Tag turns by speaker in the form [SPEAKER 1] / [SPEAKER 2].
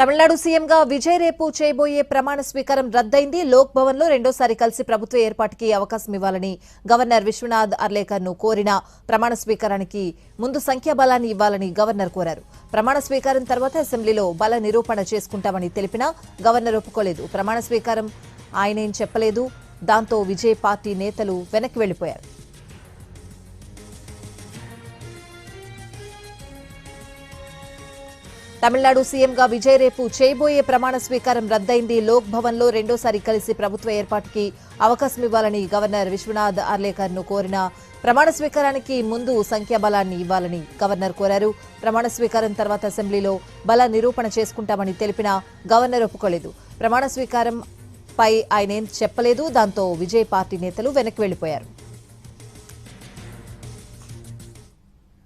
[SPEAKER 1] తమిళనాడు సీఎంగా విజయ్ రేపు చేయబోయే ప్రమాణ స్వీకారం రద్దయింది. లోక్ భవన్ లో రెండోసారి కలిసి ప్రభుత్వ ఏర్పాటుకి అవకాశం ఇవ్వాలని గవర్నర్ విశ్వనాథ్ అర్లేకర్ ను కోరిన ప్రమాణ స్వీకారానికి ముందు సంఖ్యాబలాన్ని ఇవ్వాలని గవర్నర్ కోరారు. ప్రమాణ స్వీకారం తర్వాత అసెంబ్లీలో బల నిరూపణ చేసుకుంటామని తెలిపినా గవర్నర్ ఒప్పుకోలేదు. ప్రమాణ స్వీకారం ఆయనేం చెప్పలేదు. దాంతో విజయ్ పార్టీ నేతలు వెనక్కి వెళ్లిపోయారు. తమిళనాడు సీఎంగా విజయ్ రేపు చేయబోయే ప్రమాణ స్వీకారం రద్దయింది. లోక్ భవన్ లో రెండోసారి కలిసి ప్రభుత్వ ఏర్పాటుకి అవకాశం ఇవ్వాలని గవర్నర్ విశ్వనాథ్ అర్లేకర్ ను కోరిన ప్రమాణ స్వీకారానికి ముందు సంఖ్యాబలాన్ని ఇవ్వాలని గవర్నర్ కోరారు. ప్రమాణ స్వీకారం తర్వాత అసెంబ్లీలో బల నిరూపణ చేసుకుంటామని తెలిపినా గవర్నర్ ఒప్పుకోలేదు. ప్రమాణ స్వీకారం పై ఆయనేం చెప్పలేదు. దాంతో విజయ్ పార్టీ నేతలు వెనక్కి వెళ్లిపోయారు.